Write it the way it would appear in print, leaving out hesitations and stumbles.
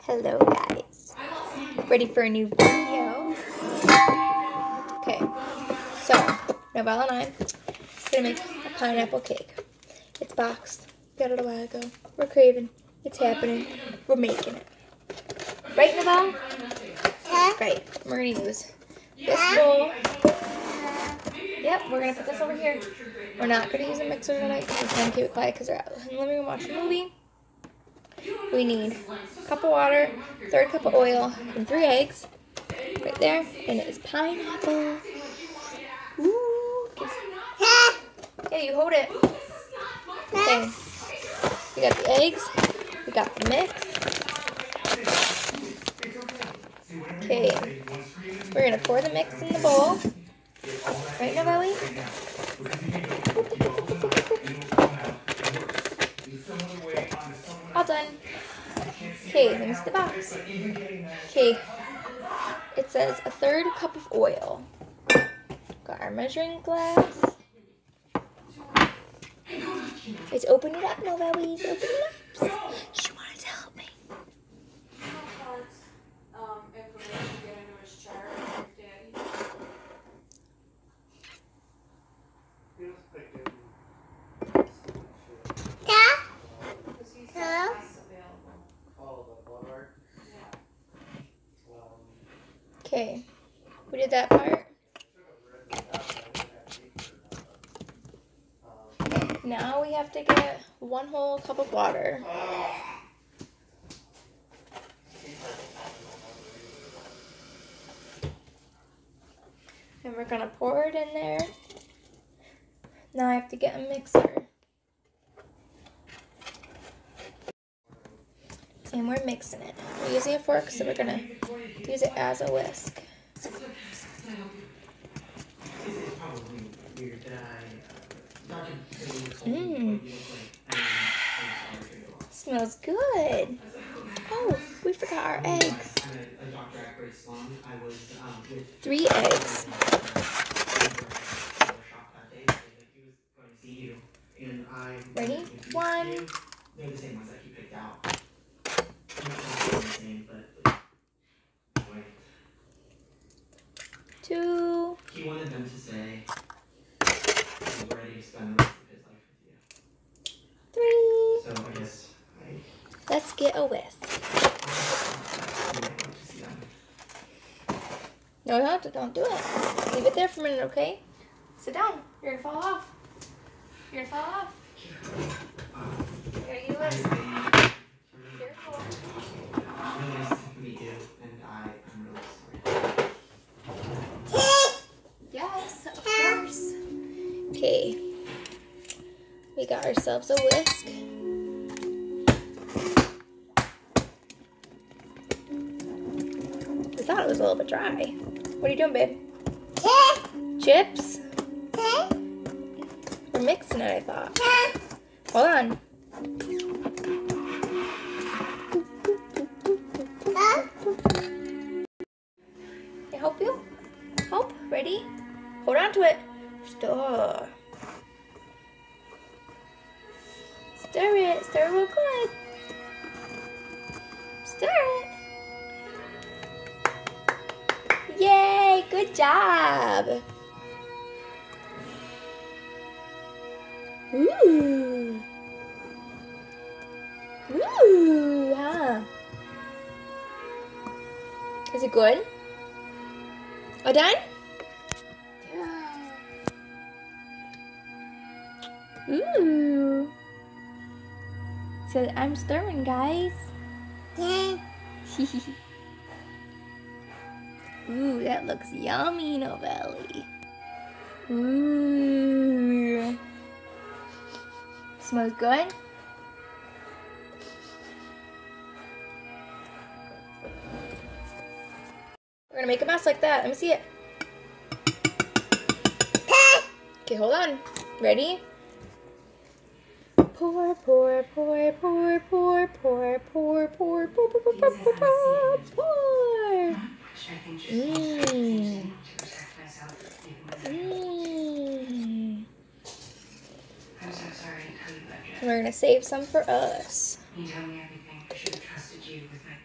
Hello guys, ready for a new video? Okay, so Novelle and I are gonna make a pineapple cake. It's boxed, got it a while ago. We're craving, it's happening, we're making it. Right, Novelle? Right, we're gonna use this bowl. Yep, we're gonna put this over here. We're not gonna use a mixer tonight because we're trying to keep it quiet because we're out in the living room watching a movie. We need a cup of water, a third cup of oil, and 3 eggs. Right there. And it is pineapple. Ooh. Yeah, you hold it. Okay. We got the eggs. We got the mix. Okay. We're going to pour the mix in the bowl. Right now, Belly? All done. Okay, let me see the box. Okay, it says a 1/3 cup of oil. Got our measuring glass. Let's open it up, Novellies. Open it up. She wanted to help me. Okay, we did that part. Now we have to get 1 whole cup of water. And we're gonna pour it in there. Now I have to get a mixer. And we're mixing it. We're using a fork, so we're gonna use it as a whisk. Mmm. Smells good. Oh, we forgot our eggs. 3 eggs. Ready? 1. They're the same ones that he picked out. Two. He wanted them to say he's ready to spend the rest of his life with you. 3. So I guess let's get a whisk. No, don't do it. Leave it there for a minute, okay? Sit down. You're gonna fall off. You're gonna fall off. You gotta get a whisk. Careful. Really nice to meet you, and I'm really sorry. Yes, of course. Okay. We got ourselves a whisk. We thought it was a little bit dry. What are you doing, babe? Chips? We're mixing it, I thought. Hold on. Can I help you? Help? Ready? Hold on to it. Stir. Stir it. Stir real good. Stir it. Yay! Good job. Ooh. Ooh, huh? Is it good? All done? Ooh. So I'm stirring, guys. Ooh, that looks yummy, Novelli. Ooh. Smells good? We're gonna make a mess like that. Let me see it. Okay, hold on. Ready? Pour, pour, pour, pour, pour, pour, pour, pour, pour, pour, pour, pour, pour. Mmm. Mmm. I'm so sorry to tell you that. We're gonna save some for us. You told me everything. I should have trusted you with my